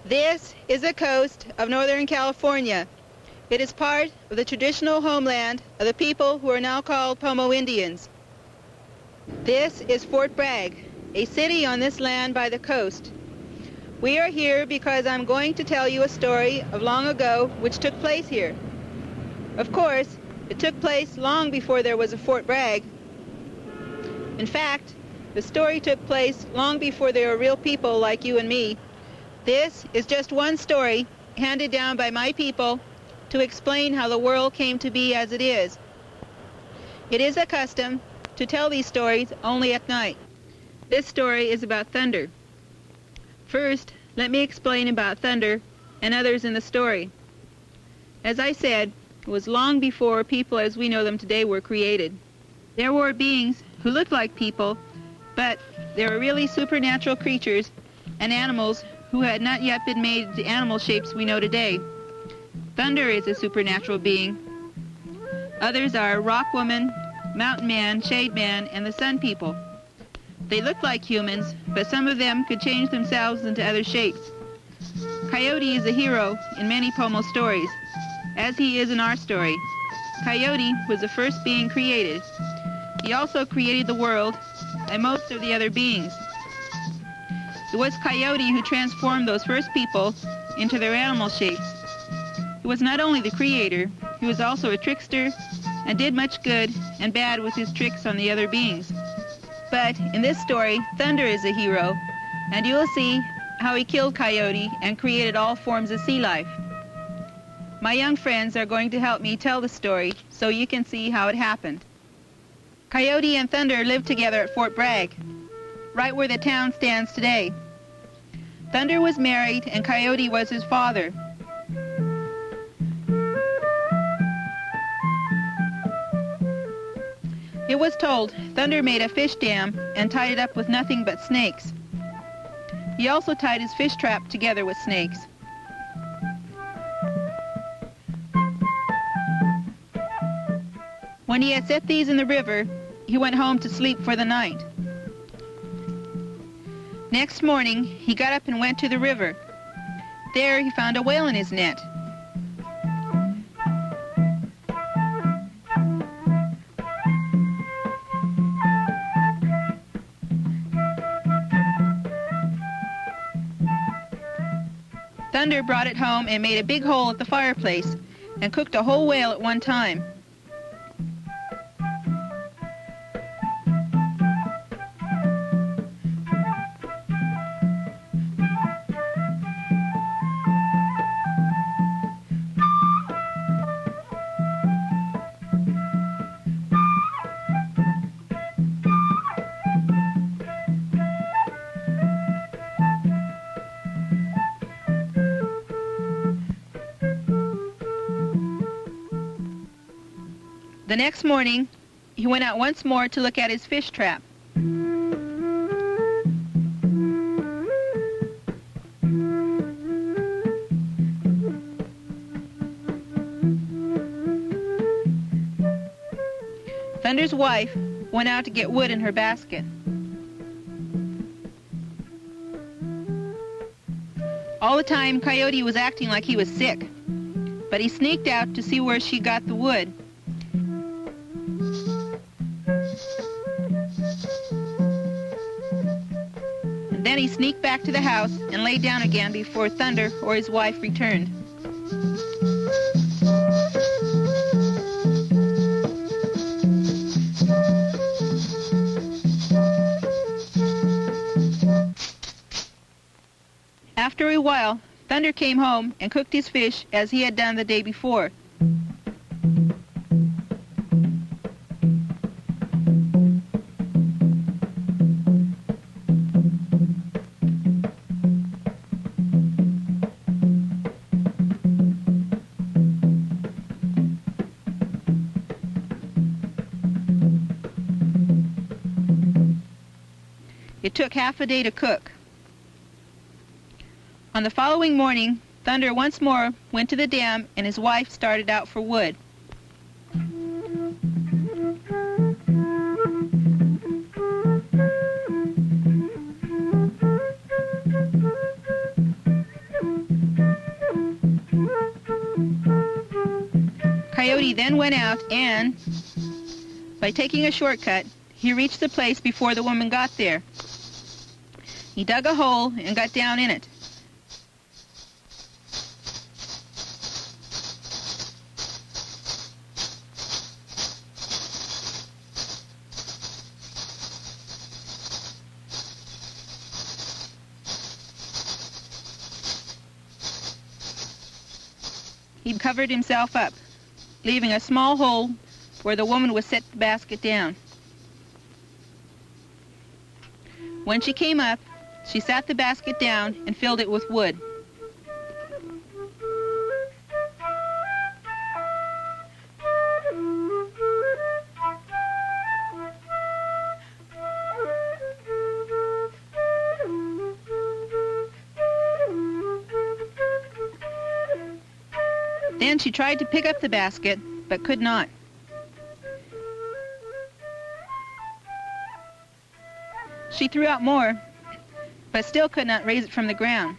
This is the coast of Northern California. It is part of the traditional homeland of the people who are now called Pomo Indians. This is Fort Bragg, a city on this land by the coast. We are here because I'm going to tell you a story of long ago which took place here. Of course, it took place long before there was a Fort Bragg. In fact, the story took place long before there were real people like you and me. This is just one story handed down by my people to explain how the world came to be as it is. It is a custom to tell these stories only at night. This story is about thunder. First, let me explain about thunder and others in the story. As I said, it was long before people as we know them today were created. There were beings who looked like people, but they were really supernatural creatures and animals who had not yet been made into animal shapes we know today. Thunder is a supernatural being. Others are Rock Woman, Mountain Man, Shade Man, and the Sun People. They look like humans, but some of them could change themselves into other shapes. Coyote is a hero in many Pomo stories, as he is in our story. Coyote was the first being created. He also created the world and most of the other beings. It was Coyote who transformed those first people into their animal shapes. He was not only the creator, he was also a trickster and did much good and bad with his tricks on the other beings. But in this story, Thunder is a hero, and you will see how he killed Coyote and created all forms of sea life. My young friends are going to help me tell the story so you can see how it happened. Coyote and Thunder lived together at Fort Bragg, right where the town stands today. Thunder was married and Coyote was his father. It was told Thunder made a fish dam and tied it up with nothing but snakes. He also tied his fish trap together with snakes. When he had set these in the river, he went home to sleep for the night. Next morning, he got up and went to the river. There he found a whale in his net. Thunder brought it home and made a big hole at the fireplace and cooked a whole whale at one time. The next morning, he went out once more to look at his fish trap. Thunder's wife went out to get wood in her basket. All the time, Coyote was acting like he was sick, but he sneaked out to see where she got the wood. And then he sneaked back to the house and lay down again before Thunder or his wife returned. After a while, Thunder came home and cooked his fish as he had done the day before. It took half a day to cook. On the following morning, Thunder once more went to the dam and his wife started out for wood. Coyote then went out and, by taking a shortcut, he reached the place before the woman got there. He dug a hole and got down in it. He covered himself up, leaving a small hole where the woman would set the basket down. When she came up, she sat the basket down and filled it with wood. Then she tried to pick up the basket, but could not. She threw out more, but still could not raise it from the ground.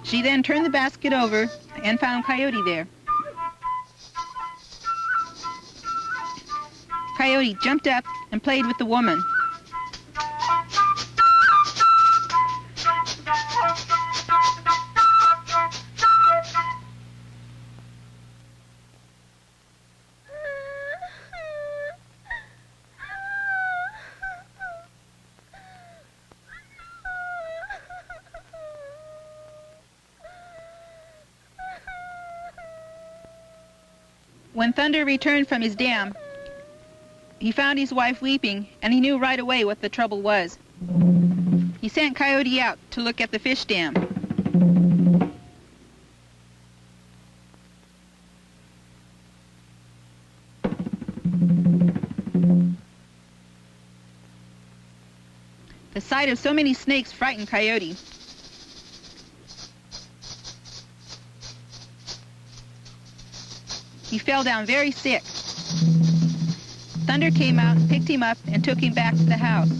She then turned the basket over and found Coyote there. Coyote jumped up and played with the woman. When Thunder returned from his dam, he found his wife weeping, and he knew right away what the trouble was. He sent Coyote out to look at the fish dam. The sight of so many snakes frightened Coyote. He fell down very sick. Thunder came out, picked him up, and took him back to the house.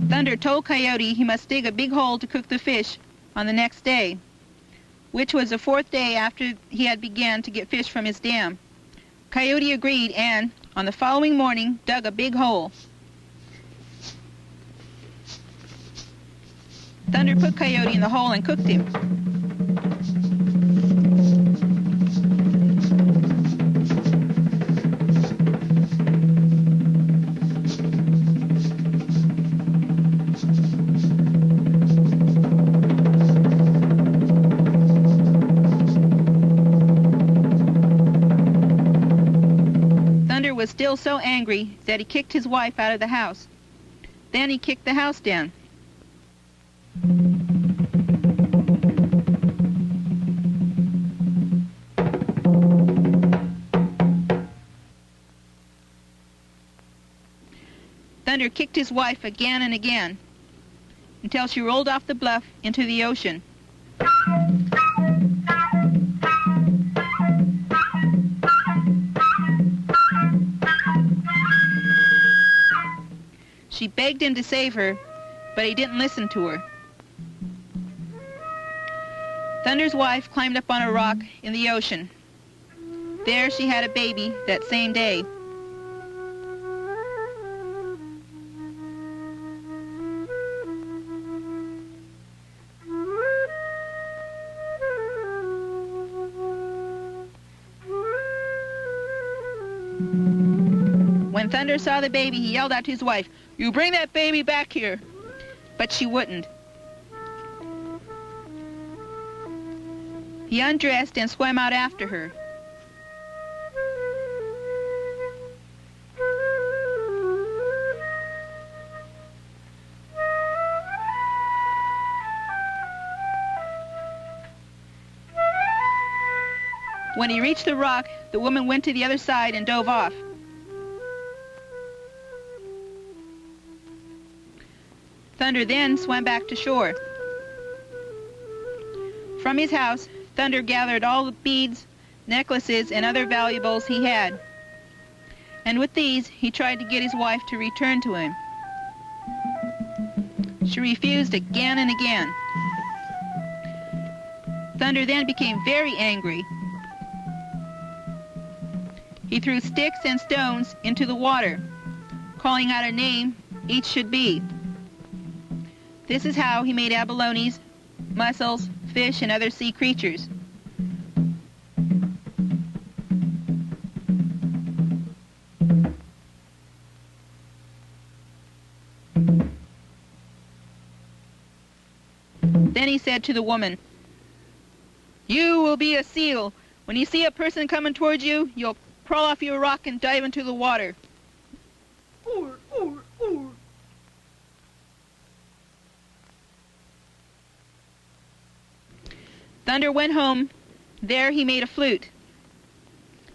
Thunder told Coyote he must dig a big hole to cook the fish on the next day, which was the 4th day after he had begun to get fish from his dam. Coyote agreed and, on the following morning, dug a big hole. Thunder put Coyote in the hole and cooked him. still so angry that he kicked his wife out of the house. Then he kicked the house down. Thunder kicked his wife again and again until she rolled off the bluff into the ocean. She begged him to save her, but he didn't listen to her. Thunder's wife climbed up on a rock in the ocean. There she had a baby that same day. When Thunder saw the baby, he yelled out to his wife, "You bring that baby back here!" But she wouldn't. He undressed and swam out after her. When he reached the rock, the woman went to the other side and dove off. Thunder then swam back to shore. From his house, Thunder gathered all the beads, necklaces, and other valuables he had. And with these, he tried to get his wife to return to him. She refused again and again. Thunder then became very angry. He threw sticks and stones into the water, calling out a name each should be. This is how he made abalones, mussels, fish, and other sea creatures. Then he said to the woman, "You will be a seal. When you see a person coming towards you, you'll crawl off your rock and dive into the water." Thunder went home. There he made a flute.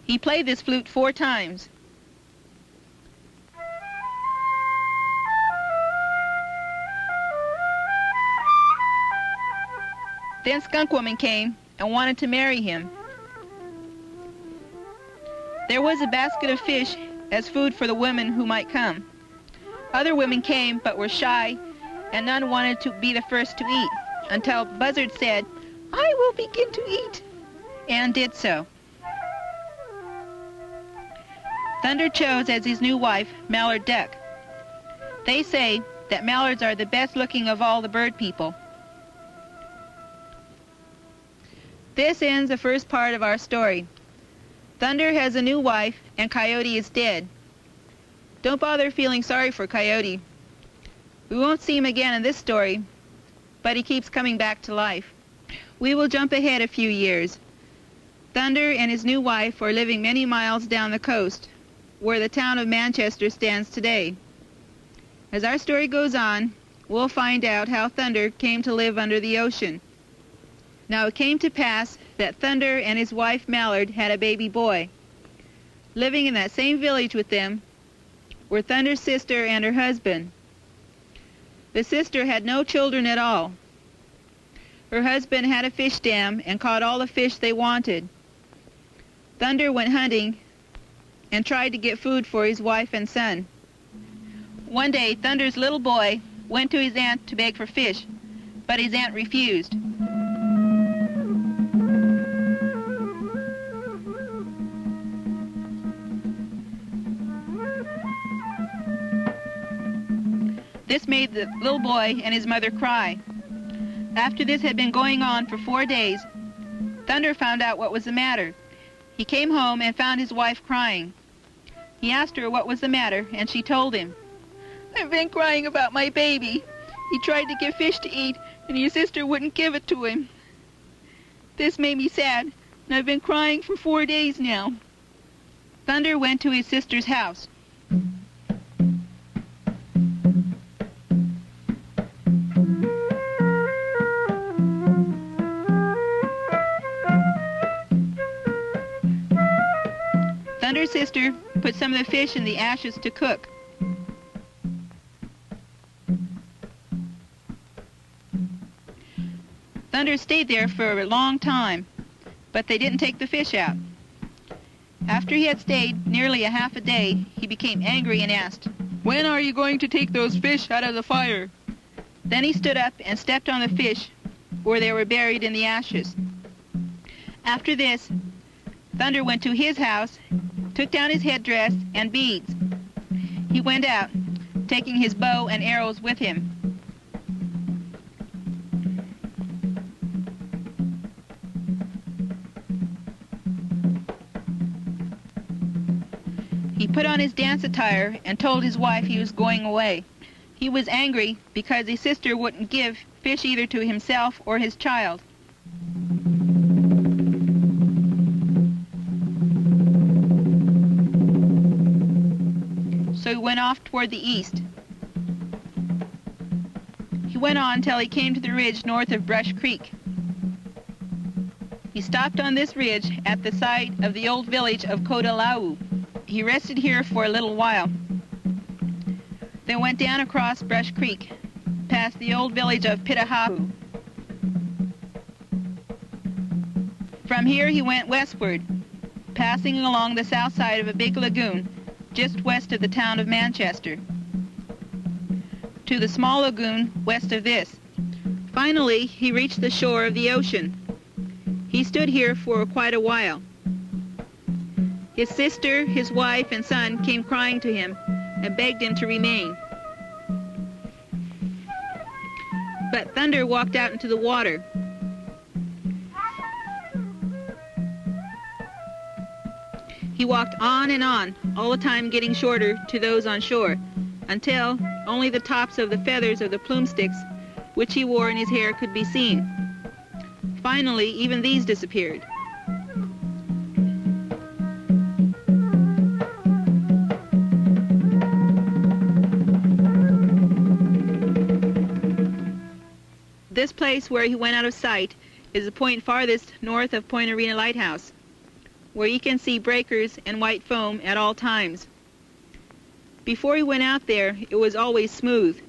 He played this flute 4 times. Then Skunk Woman came and wanted to marry him. There was a basket of fish as food for the women who might come. Other women came but were shy, and none wanted to be the first to eat, until Buzzard said, "I will begin to eat," and did so. Thunder chose as his new wife Mallard Duck. They say that mallards are the best looking of all the bird people. This ends the first part of our story. Thunder has a new wife and Coyote is dead. Don't bother feeling sorry for Coyote. We won't see him again in this story, but he keeps coming back to life. We will jump ahead a few years. Thunder and his new wife are living many miles down the coast, where the town of Manchester stands today. As our story goes on, we'll find out how Thunder came to live under the ocean. Now it came to pass that Thunder and his wife Mallard had a baby boy. Living in that same village with them were Thunder's sister and her husband. The sister had no children at all. Her husband had a fish dam and caught all the fish they wanted. Thunder went hunting and tried to get food for his wife and son. One day, Thunder's little boy went to his aunt to beg for fish, but his aunt refused. This made the little boy and his mother cry. After this had been going on for 4 days, Thunder found out what was the matter. He came home and found his wife crying. He asked her what was the matter, and she told him, "I've been crying about my baby. He tried to get fish to eat, and your sister wouldn't give it to him. This made me sad, and I've been crying for 4 days now." Thunder went to his sister's house. Thunder's sister put some of the fish in the ashes to cook. Thunder stayed there for a long time, but they didn't take the fish out. After he had stayed nearly a half a day, he became angry and asked, "When are you going to take those fish out of the fire?" Then he stood up and stepped on the fish where they were buried in the ashes. After this, Thunder went to his house, took down his headdress and beads. He went out, taking his bow and arrows with him. He put on his dance attire and told his wife he was going away. He was angry because his sister wouldn't give fish either to himself or his child. So he went off toward the east. He went on till he came to the ridge north of Brush Creek. He stopped on this ridge at the site of the old village of Kodalau. He rested here for a little while, then went down across Brush Creek, past the old village of Pitahahu. From here he went westward, passing along the south side of a big lagoon just west of the town of Manchester, to the small lagoon west of this. Finally, he reached the shore of the ocean. He stood here for quite a while. His sister, his wife, and son came crying to him and begged him to remain. But Thunder walked out into the water. He walked on and on, all the time getting shorter to those on shore, until only the tops of the feathers of the plume sticks which he wore in his hair could be seen. Finally, even these disappeared. This place where he went out of sight is the point farthest north of Point Arena Lighthouse, where you can see breakers and white foam at all times. Before he went out there, it was always smooth.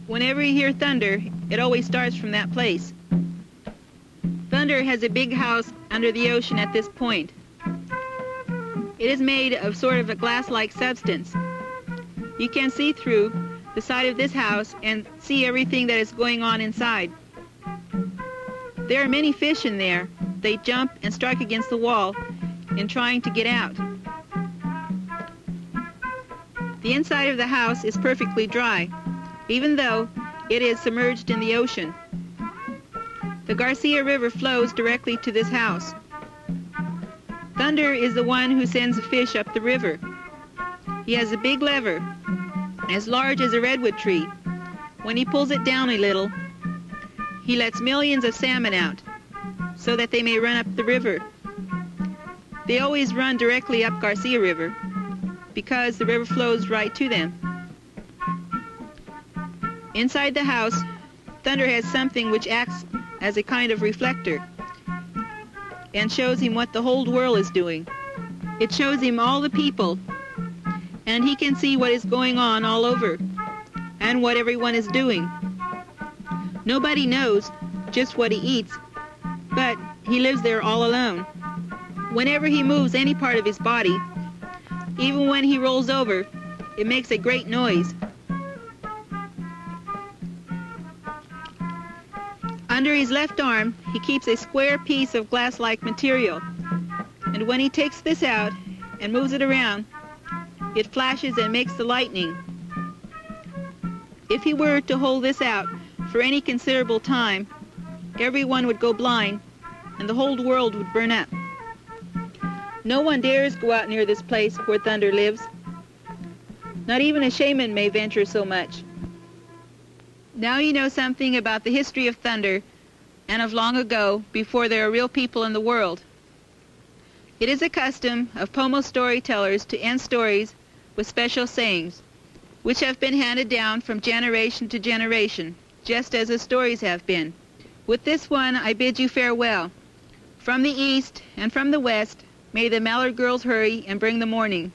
Whenever you hear thunder, it always starts from that place. Thunder has a big house under the ocean at this point. It is made of sort of a glass-like substance. You can see through the side of this house and see everything that is going on inside. There are many fish in there. They jump and strike against the wall in trying to get out. The inside of the house is perfectly dry, even though it is submerged in the ocean. The Garcia River flows directly to this house. Thunder is the one who sends the fish up the river. He has a big lever, as large as a redwood tree. When he pulls it down a little, he lets millions of salmon out, so that they may run up the river. They always run directly up Garcia River, because the river flows right to them. Inside the house, Thunder has something which acts as a kind of reflector, and shows him what the whole world is doing. It shows him all the people, and he can see what is going on all over, and what everyone is doing. Nobody knows just what he eats, but he lives there all alone. Whenever he moves any part of his body, even when he rolls over, it makes a great noise. Under his left arm, he keeps a square piece of glass-like material, and when he takes this out and moves it around, it flashes and makes the lightning. If he were to hold this out for any considerable time, everyone would go blind, and the whole world would burn up. No one dares go out near this place where Thunder lives. Not even a shaman may venture so much. Now you know something about the history of Thunder, and of long ago, before there were real people in the world. It is a custom of Pomo storytellers to end stories with special sayings, which have been handed down from generation to generation, just as the stories have been. With this one, I bid you farewell. From the east and from the west, may the mallard girls hurry and bring the morning.